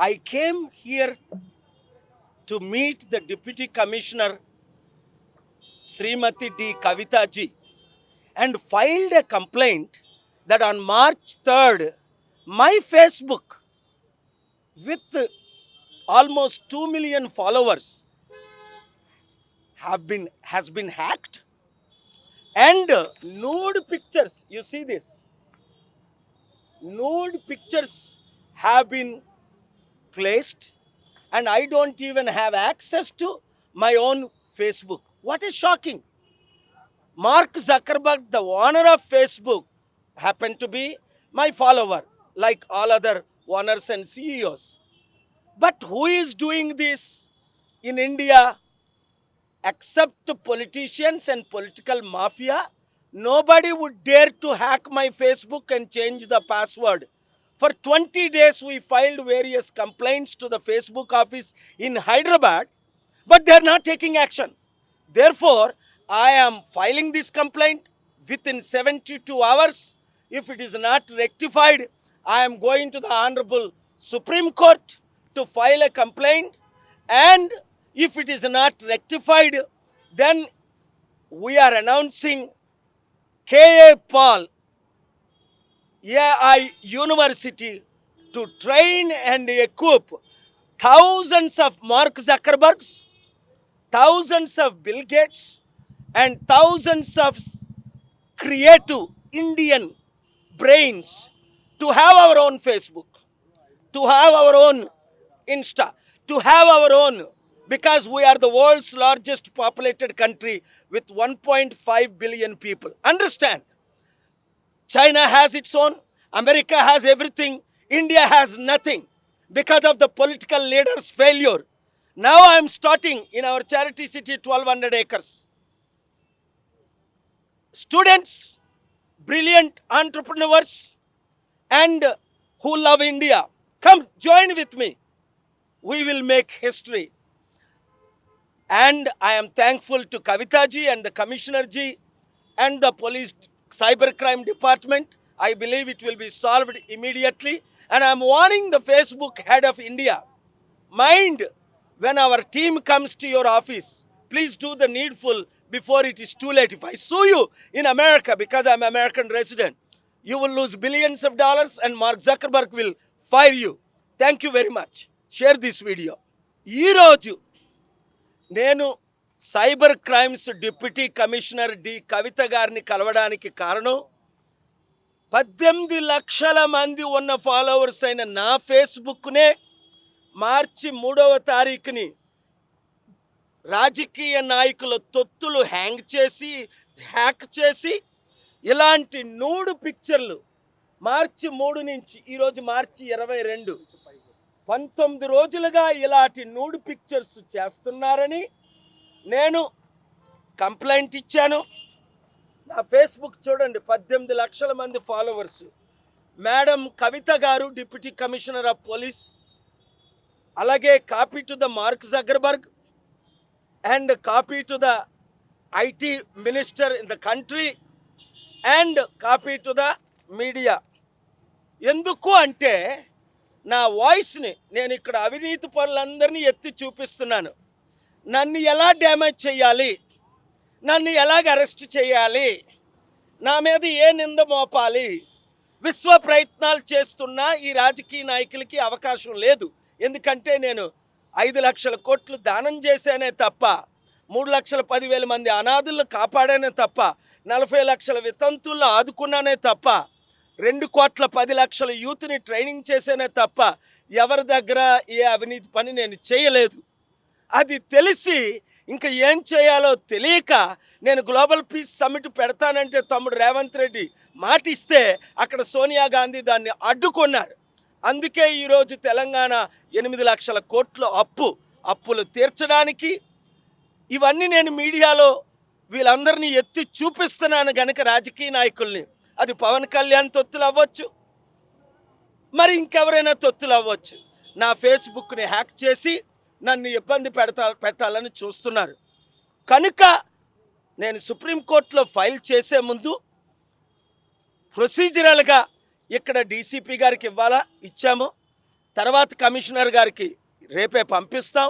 I came here to meet the Deputy Commissioner Srimati D. Kavita ji and filed a complaint that on March 3rd, my Facebook with almost 2 million followers has been hacked, and nude pictures, you see this, nude pictures have been placed, and I don't even have access to my own Facebook. What is shocking? Mark Zuckerberg, the owner of Facebook, happened to be my follower, like all other owners and CEOs. But who is doing this in India except politicians and political mafia? Nobody would dare to hack my Facebook and change the password. For 20 days, we filed various complaints to the Facebook office in Hyderabad, but they are not taking action. Therefore, I am filing this complaint within 72 hours. If it is not rectified, I am going to the Honorable Supreme Court to file a complaint. And if it is not rectified, then we are announcing K.A. Paul AI University to train and equip thousands of Mark Zuckerbergs, thousands of Bill Gates, and thousands of creative Indian brains to have our own Facebook, to have our own Insta, to have our own, because we are the world's largest populated country with 1.5 billion people. Understand? China has its own, America has everything, India has nothing because of the political leaders' failure. Now I am starting in our charity city 1200 acres. Students, brilliant entrepreneurs, and who love India, come join with me. We will make history. And I am thankful to Kavita ji and the Commissioner ji and the police cybercrime department. I believe it will be solved immediately. And I am warning the Facebook head of India, mind, when our team comes to your office, please do the needful before it is too late. If I sue you in America because I am an American resident, you will lose billions of dollars and Mark Zuckerberg will fire you. Thank you very much. Share this video. Ee roju నేను cyber crimes deputy commissioner D Kavitha గారిని కలవడానికి కారణం 18 లక్షల మంది ఉన్న followers అయిన నా ఫేస్బుక్నే మార్చి 3వ తారీఖుని రాజకీయ నాయకుల తొత్తులు హ్యాక్ చేసి ఇలాంటి నూడు పిక్చర్లు మార్చి 3 నుంచి ఈరోజు మార్చి 22, 19 రోజులుగా ఇలాంటి నూడు పిక్చర్స్ చేస్తున్నారని నేను కంప్లైంట్ ఇచ్చాను. నా ఫేస్బుక్ చూడండి, 18 లక్షల మంది ఫాలోవర్స్. మేడం కవిత గారు, డిప్యూటీ కమిషనర్ ఆఫ్ పోలీస్, అలాగే copy to the mark Zuckerberg and copy to the IT minister in the country and copy to the media. ఎందుకు అంటే నా వాయిస్ని నేను ఇక్కడ అవినీతి పరులందరినీ ఎత్తి చూపిస్తున్నాను. నన్ను ఎలా డ్యామేజ్ చేయాలి, నన్ను ఎలాగ అరెస్ట్ చేయాలి, నా మీద ఏ నింద మోపాలి, విశ్వ ప్రయత్నాలు చేస్తున్న ఈ రాజకీయ నాయకులకి అవకాశం లేదు. ఎందుకంటే నేను 5 లక్షల కోట్లు దానం చేశానే తప్ప, 3,10,000 మంది అనాథులను కాపాడానే తప్ప, 40 లక్షల వితంతులను ఆదుకున్నానే తప్ప, 2,10,00,000 యూత్ని ట్రైనింగ్ చేసేనే తప్ప ఎవరి దగ్గర ఏ అవినీతి పని నేను చేయలేదు. అది తెలిసి ఇంకా ఏం చేయాలో తెలియక నేను గ్లోబల్ పీస్ సమ్మిట్ పెడతానంటే తమ్ముడు రేవంత్ రెడ్డి మాటిస్తే అక్కడ సోనియా గాంధీ దాన్ని అడ్డుకున్నారు. అందుకే ఈరోజు తెలంగాణ 8 లక్షల కోట్ల అప్పులు తీర్చడానికి ఇవన్నీ నేను మీడియాలో వీళ్ళందరినీ ఎత్తి చూపిస్తున్నాను గనక రాజకీయ నాయకుల్ని. అది పవన్ కళ్యాణ్ తొత్తులు అవ్వచ్చు, మరి ఇంకెవరైనా తొత్తులు అవ్వచ్చు. నా ఫేస్బుక్ని హ్యాక్ చేసి నన్ను ఇబ్బంది పెట్టాలని చూస్తున్నారు. కనుక నేను సుప్రీంకోర్టులో ఫైల్ చేసే ముందు ప్రొసీజరల్గా ఇక్కడ డీసీపీ గారికి ఇచ్చాము. తర్వాత కమిషనర్ గారికి రేపే పంపిస్తాం.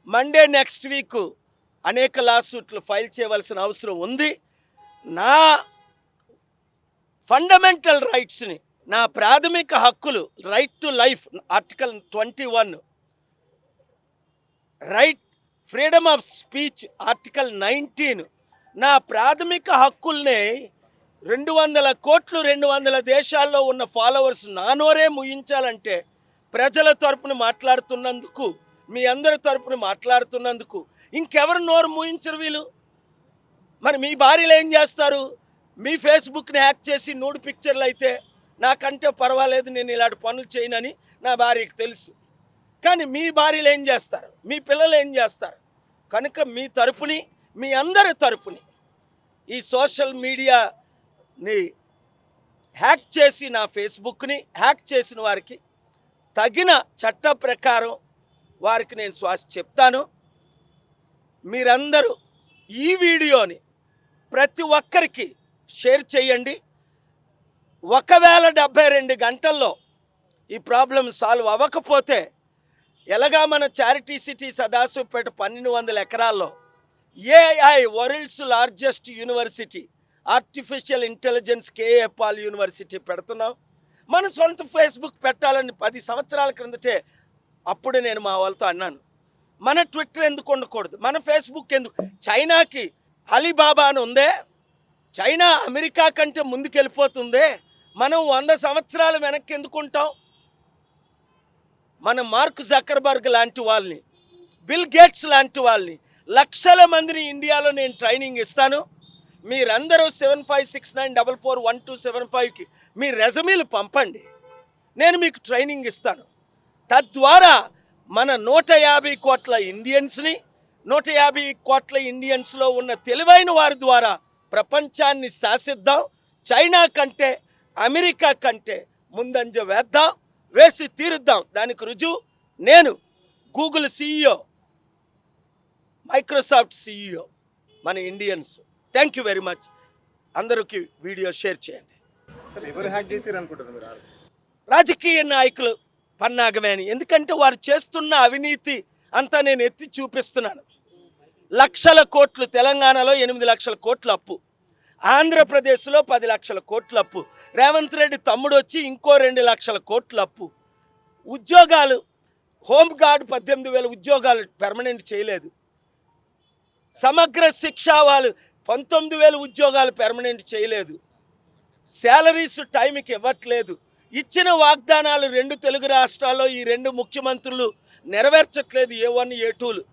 మండే నెక్స్ట్ వీక్ అనేక లాసూట్లు ఫైల్ చేయవలసిన అవసరం ఉంది. నా ఫండమెంటల్ రైట్స్ని, నా ప్రాథమిక హక్కులు, right to life article 21, right freedom of speech article 19, నా ప్రాథమిక హక్కుల్ని 200 కోట్లు 200 దేశాల్లో ఉన్న ఫాలోవర్స్ నానోరే ముయించాలంటే ప్రజల తరపున మాట్లాడుతున్నందుకు, మీ అందరి తరపున మాట్లాడుతున్నందుకు ఇంకెవరు నోరు మూయించరు వీళ్ళు. మరి మీ భార్యలు ఏం చేస్తారు? మీ ఫేస్బుక్ని హ్యాక్ చేసి నూడు పిక్చర్లు అయితే నాకంటే పర్వాలేదు, నేను ఇలాంటి పనులు చేయనని నా భార్యకి తెలుసు. కానీ మీ భార్యలు ఏం చేస్తారు? మీ పిల్లలు ఏం చేస్తారు? కనుక మీ తరపుని, మీ అందరి తరపుని ఈ సోషల్ మీడియాని హ్యాక్ చేసి, నా ఫేస్బుక్ని హ్యాక్ చేసిన వారికి తగిన చట్ట ప్రకారం వారికి నేను చెప్తాను. మీరందరూ ఈ వీడియోని ప్రతి ఒక్కరికి షేర్ చేయండి. ఒకవేళ 72 గంటల్లో ఈ ప్రాబ్లం సాల్వ్ అవ్వకపోతే, ఎలాగా మన చారిటీ సిటీ సదాశివపేట 1200 ఎకరాల్లో AI world's largest university, artificial intelligence KA Paul university పెడుతున్నాం. మన సొంత ఫేస్బుక్ పెట్టాలని 10 సంవత్సరాల క్రిందటే అప్పుడు నేను మా వాళ్ళతో అన్నాను. మన ట్విట్టర్ ఎందుకు ఉండకూడదు? మన ఫేస్బుక్ ఎందుకు? చైనాకి అలీబాబా అని ఉందే, చైనా అమెరికా కంటే ముందుకెళ్ళిపోతుందే, మనం 100 సంవత్సరాలు వెనక్కి ఎందుకుంటాం? మన మార్క్ జకర్బర్గ్ లాంటి వాళ్ళని, బిల్ గేట్స్ లాంటి వాళ్ళని, లక్షల మందిని ఇండియాలో నేను ట్రైనింగ్ ఇస్తాను. మీరందరూ 7569441275కి మీ రెజమీలు పంపండి, నేను మీకు ట్రైనింగ్ ఇస్తాను. తద్వారా మన 150 కోట్ల ఇండియన్స్ని, 150 కోట్ల ఇండియన్స్లో ఉన్న తెలివైన వారి ద్వారా ప్రపంచాన్ని శాసిద్దాం. చైనా కంటే, అమెరికా కంటే ముందంజ వేద్దాం, వేసి తీరుద్దాం. దానికి రుజువు నేను, గూగుల్ CEO, మైక్రోసాఫ్ట్ CEO, మన Indians. Thank you very much. అందరికీ వీడియో షేర్ చేయండి. రాజకీయ నాయకులు పన్నాగమే అని, ఎందుకంటే వారు చేస్తున్న అవినీతి అంతా నేను ఎత్తి చూపిస్తున్నాను. లక్షల కోట్లు, తెలంగాణలో 8 లక్షల కోట్ల అప్పు, ఆంధ్రప్రదేశ్లో 10 లక్షల కోట్ల అప్పు, రేవంత్ రెడ్డి తమ్ముడు వచ్చి ఇంకో 2 లక్షల కోట్ల అప్పు, ఉద్యోగాలు హోంగార్డ్ 18,000 ఉద్యోగాలు పెర్మనెంట్ చేయలేదు, సమగ్ర శిక్ష వాళ్ళు 19,000 ఉద్యోగాలు పెర్మనెంట్ చేయలేదు, శాలరీస్ టైంకి ఇవ్వట్లేదు, ఇచ్చిన వాగ్దానాలు 2 తెలుగు రాష్ట్రాల్లో ఈ 2 ముఖ్యమంత్రులు నెరవేర్చట్లేదు, A1 A2లు.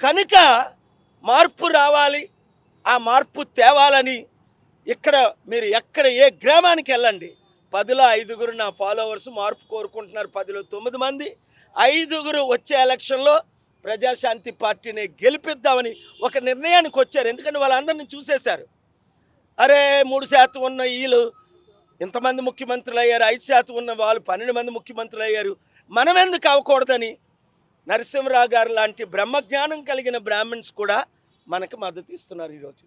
కనుక మార్పు రావాలి, ఆ మార్పు తేవాలని ఇక్కడ మీరు ఎక్కడ ఏ గ్రామానికి వెళ్ళండి, 10లో 5 నా ఫాలోవర్స్ మార్పు కోరుకుంటున్నారు. 10లో 9 మంది, 5 వచ్చే ఎలక్షన్లో ప్రజాశాంతి పార్టీని గెలిపిద్దామని ఒక నిర్ణయానికి వచ్చారు. ఎందుకంటే వాళ్ళందరినీ చూసేశారు. అరే 3% ఉన్న వీళ్ళు ఇంతమంది ముఖ్యమంత్రులు అయ్యారు, 5% ఉన్న వాళ్ళు 12 మంది ముఖ్యమంత్రులు అయ్యారు, మనం ఎందుకు అవ్వకూడదని నరసింహరావు గారు లాంటి బ్రహ్మజ్ఞానం కలిగిన బ్రాహ్మణ్స్ కూడా మనకు మద్దతు ఇస్తున్నారు. ఈరోజు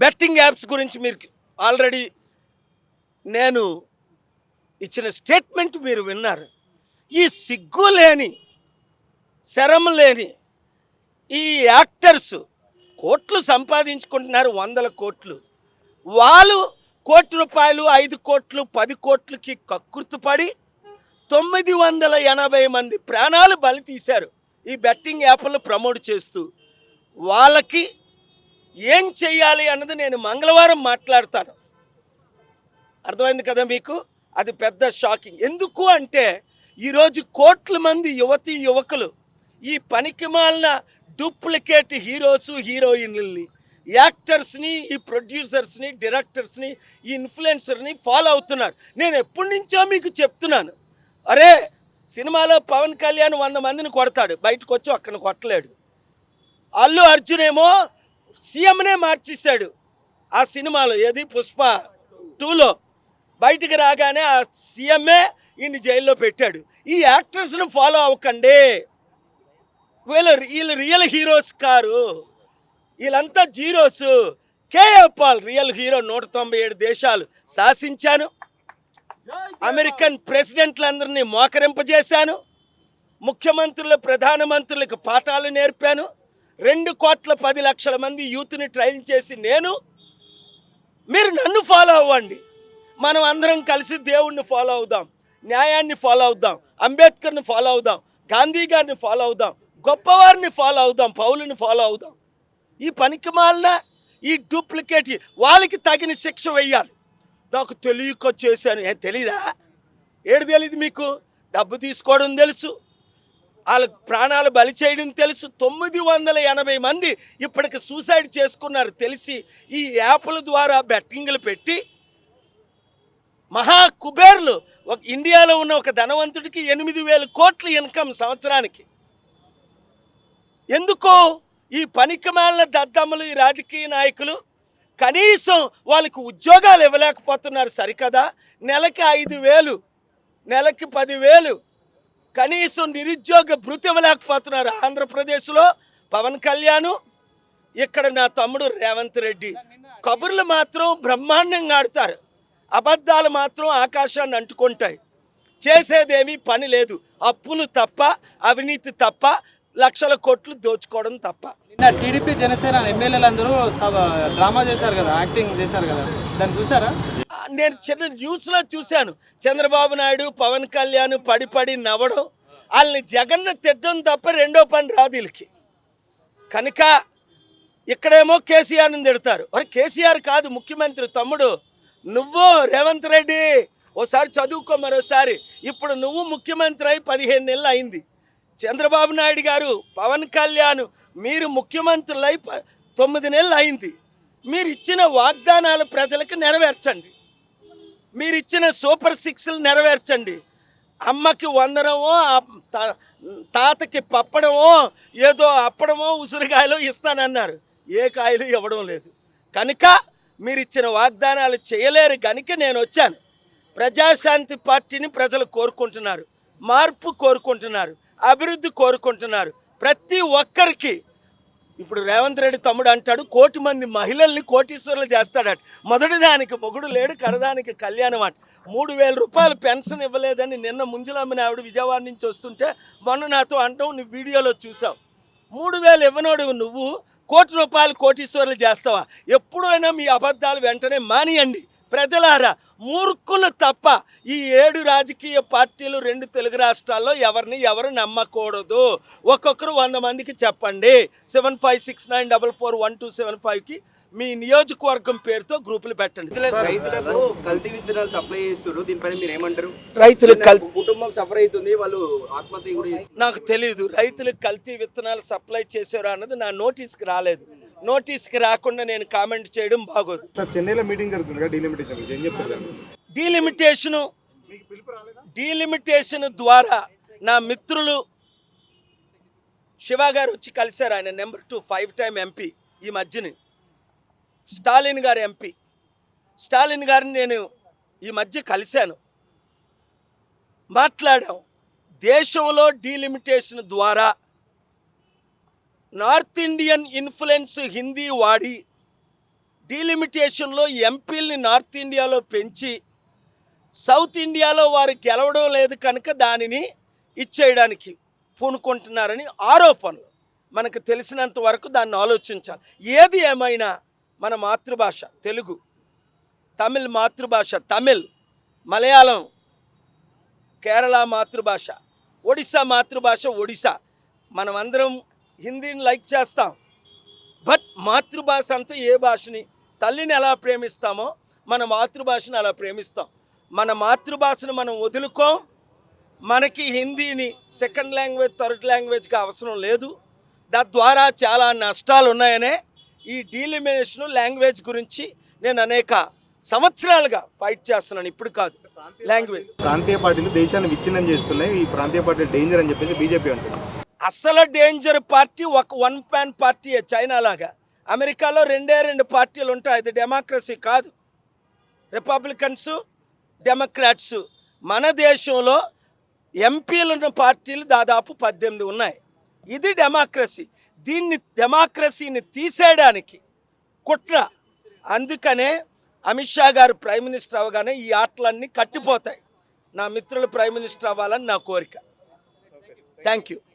బెట్టింగ్ యాప్స్ గురించి మీరు ఆల్రెడీ నేను ఇచ్చిన స్టేట్మెంట్ మీరు విన్నారు. ఈ సిగ్గు లేని, శరం లేని ఈ యాక్టర్స్ కోట్లు సంపాదించుకుంటున్నారు, 100 కోట్లు. వాళ్ళు ₹1 5 కోట్లు 10 కోట్లకి కక్కుర్తుపడి 980 మంది ప్రాణాలు బలి తీశారు ఈ బెట్టింగ్ యాప్లు ప్రమోట్ చేస్తూ. వాళ్ళకి ఏం చెయ్యాలి అన్నది నేను మంగళవారం మాట్లాడతాను. అర్థమైంది కదా మీకు? అది పెద్ద షాకింగ్. ఎందుకు అంటే ఈరోజు కోట్ల మంది యువతీ యువకులు ఈ పనికిమాలిన డూప్లికేట్ హీరోస్ హీరోయిన్లని, యాక్టర్స్ని, ఈ ప్రొడ్యూసర్స్ని, డైరెక్టర్స్ని, ఈ ఇన్ఫ్లుయెన్సర్ని ఫాలో అవుతున్నారు. నేను ఎప్పటి నుంచో మీకు చెప్తున్నాను, అరే సినిమాలో పవన్ కళ్యాణ్ 100 మందిని కొడతాడు, బయటకు వచ్చి ఒక్కని కొట్టలేడు. అల్లు అర్జున్ ఏమో సీఎంనే మార్చేశాడు ఆ సినిమాలో, ఏది పుష్ప 2లో. బయటికి రాగానే ఆ సీఎంఏ ఈయన్ని జైల్లో పెట్టాడు. ఈ యాక్టర్స్ను ఫాలో అవ్వకండి, వీళ్ళు రియల్ హీరోస్ కారు, వీళ్ళంతా zeros. KA Paul real hero. 197 దేశాలు శాసించాను, అమెరికన్ ప్రెసిడెంట్లందరినీ మోకరింపజేశాను, ముఖ్యమంత్రులు ప్రధానమంత్రులకు పాఠాలు నేర్పాను, 2,10,00,000 మంది యూత్ని ట్రైన్ చేసి నేను. మీరు నన్ను ఫాలో అవ్వండి, మనం అందరం కలిసి దేవుణ్ణి ఫాలో అవుదాం, న్యాయాన్ని ఫాలో అవుదాం, అంబేద్కర్ని ఫాలో అవుదాం, గాంధీ గారిని ఫాలో అవుదాం, గొప్పవారిని ఫాలో అవుదాం, పౌలుని ఫాలో అవుదాం. ఈ పనికిమాలిన ఈ డూప్లికేట్ వాళ్ళకి తగిన శిక్ష వేయాలి. నాకు తెలియక చేశాను, ఏం తెలీదా? ఏడు తెలియదు మీకు? డబ్బు తీసుకోవడం తెలుసు, వాళ్ళ ప్రాణాలు బలి చేయడం తెలుసు. 980 మంది ఇప్పటికి సూసైడ్ చేసుకున్నారు తెలిసి. ఈ యాప్ల ద్వారా బెట్టింగ్లు పెట్టి మహా కుబేర్లు. ఒక ఇండియాలో ఉన్న ఒక ధనవంతుడికి 8,000 కోట్ల ఇన్కమ్ సంవత్సరానికి. ఎందుకో ఈ పనికిమాలిన దద్దమ్మలు, ఈ రాజకీయ నాయకులు కనీసం వాళ్ళకి ఉద్యోగాలు ఇవ్వలేకపోతున్నారు సరికదా. నెలకి 5,000, నెలకి 10,000 కనీసం నిరుద్యోగ భృతి ఇవ్వలేకపోతున్నారు. ఆంధ్రప్రదేశ్లో పవన్ కళ్యాణ్, ఇక్కడ నా తమ్ముడు రేవంత్ రెడ్డి. కబుర్లు మాత్రం బ్రహ్మాండంగా ఆడతారు, అబద్ధాలు మాత్రం ఆకాశాన్ని అంటుకుంటాయి. చేసేదేమీ పని లేదు, అప్పులు తప్ప, అవినీతి తప్ప, లక్షల కోట్లు దోచుకోవడం తప్ప. నిన్న టీడీపీ జనసేన ఎమ్మెల్యేలు అందరూ డ్రామా చేశారు కదా, యాక్టింగ్ చేశారు కదా, దాన్ని చూసారా? నేను చిన్న న్యూస్లో చూశాను, చంద్రబాబు నాయుడు పవన్ కళ్యాణ్ పడి నవ్వడం, వాళ్ళని జగన్ తిట్టడం తప్ప రెండో పని రాదు వీళ్ళకి. కనుక ఇక్కడేమో కేసీఆర్ని తిడతారు. మరి కేసీఆర్ కాదు ముఖ్యమంత్రి, తమ్ముడు నువ్వు రేవంత్ రెడ్డి ఓసారి చదువుకో మరోసారి. ఇప్పుడు నువ్వు ముఖ్యమంత్రి అయి 15 నెలలు అయింది. చంద్రబాబు నాయుడు గారు, పవన్ కళ్యాణ్ మీరు ముఖ్యమంత్రులై 9 నెలలు అయింది. మీరు ఇచ్చిన వాగ్దానాలు ప్రజలకు నెరవేర్చండి, మీరు ఇచ్చిన సూపర్ 6లు నెరవేర్చండి. అమ్మకి వందనమో, తాతకి పప్పడమో, ఏదో అప్పడమో ఉసిరికాయలు ఇస్తానన్నారు, ఏ కాయలు ఇవ్వడం లేదు. కనుక మీరు ఇచ్చిన వాగ్దానాలు చేయలేరు కనుక నేను వచ్చాను. ప్రజాశాంతి పార్టీని ప్రజలు కోరుకుంటున్నారు, మార్పు కోరుకుంటున్నారు, అభివృద్ధి కోరుకుంటున్నారు. ప్రతి ఒక్కరికి ఇప్పుడు రేవంత్ రెడ్డి తమ్ముడు అంటాడు 1 కోటి మంది మహిళల్ని కోటీశ్వరులు చేస్తాడట. మొదటి దానికి మొగుడు లేడు, కడదానికి కళ్యాణం అట. 3,000 రూపాయలు పెన్షన్ ఇవ్వలేదని నిన్న ముంజులమ్మని ఆవిడ విజయవాడ నుంచి వస్తుంటే మొన్న నాతో అంటావు, నువ్వు వీడియోలో చూసావు. 3,000 ఇవ్వనోడు నువ్వు 1 కోటి రూపాయలు కోటీశ్వరులు చేస్తావా? ఎప్పుడైనా మీ అబద్ధాలు వెంటనే మానియండి. ప్రజలారా, మూర్ఖులు తప్ప ఈ 7 రాజకీయ పార్టీలు 2 తెలుగు రాష్ట్రాల్లో ఎవరు నమ్మకూడదు. ఒక్కొక్కరు 100 మందికి చెప్పండి. 7569441275కి మీ నియోజకవర్గం పేరుతో గ్రూపులు పెట్టండి. రైతులకు కల్తీ విత్తనాలు సప్లై చేస్తున్నారు, దీనిపైన మీరు ఏమంటారు? రైతులు కుటుంబం సఫర్ అవుతుంది, వాళ్ళు ఆత్మహత్య కూడా నాకు తెలియదు. రైతులకు కల్తీ విత్తనాలు సప్లై చేశారు అన్నది నా నోటీస్కి రాలేదు. నోటీస్కి రాకుండా నేను కామెంట్ చేయడం బాగోదు. చెన్నైలో మీటింగ్ జరుగుతుంది కదా, డీలిమిటేషన్ ద్వారా నా మిత్రులు శివ గారు వచ్చి కలిశారు. ఆయన నెంబర్ 2 5 టైమ్ ఎంపీ, ఈ మధ్యని స్టాలిన్ గారు ఎంపీ. స్టాలిన్ గారిని నేను ఈ మధ్య కలిశాను, మాట్లాడాం. దేశంలో డీలిమిటేషన్ ద్వారా నార్త్ ఇండియన్ ఇన్ఫ్లుయెన్స్ హిందీ వాడి డీలిమిటేషన్లో ఎంపీల్ని నార్త్ ఇండియాలో పెంచి సౌత్ ఇండియాలో వారు గెలవడం లేదు కనుక దానిని ఇచ్చేయడానికి పూనుకుంటున్నారని ఆరోపణలు. మనకు తెలిసినంత వరకు దాన్ని ఆలోచించాలి. ఏది ఏమైనా మన మాతృభాష తెలుగు, తమిళ్ మాతృభాష తమిళ్, మలయాళం కేరళ మాతృభాష, ఒడిశా మాతృభాష ఒడిశా. మనమందరం హిందీని లైక్ చేస్తాం, బట్ మాతృభాష అంతా ఏ భాషని, తల్లిని ఎలా ప్రేమిస్తామో మన మాతృభాషను అలా ప్రేమిస్తాం. మన మాతృభాషను మనం వదులుకోం. మనకి హిందీని సెకండ్ లాంగ్వేజ్, థర్డ్ లాంగ్వేజ్గా అవసరం లేదు. తద్వారా చాలా నష్టాలు ఉన్నాయనే ఈ డీలిమిటేషన్ లాంగ్వేజ్ గురించి నేను అనేక సంవత్సరాలుగా ఫైట్ చేస్తున్నాను. ఇప్పుడు కాదు, లాంగ్వేజ్. ప్రాంతీయ పార్టీలు దేశాన్ని విచ్ఛిన్నం చేస్తున్నాయి, ఈ ప్రాంతీయ పార్టీలు డేంజర్ అని చెప్పేసి బీజేపీ అంటుంది. అసలు డేంజర్ పార్టీ ఒక 1 ప్యాన్ పార్టీ, చైనా లాగా. అమెరికాలో 2 పార్టీలు ఉంటాయి, అది డెమోక్రసీ కాదు. Republicans, Democrats. మన దేశంలో ఎంపీలున్న పార్టీలు దాదాపు 18 ఉన్నాయి. ఇది డెమోక్రసీ. డెమోక్రసీని తీసేయడానికి కుట్ర. అందుకనే అమిత్ షా గారు ప్రైమ్ మినిస్టర్ అవగానే ఈ ఆటలన్నీ కట్టిపోతాయి. నా మిత్రులు ప్రైమ్ మినిస్టర్ అవ్వాలని నా కోరిక. Thank you.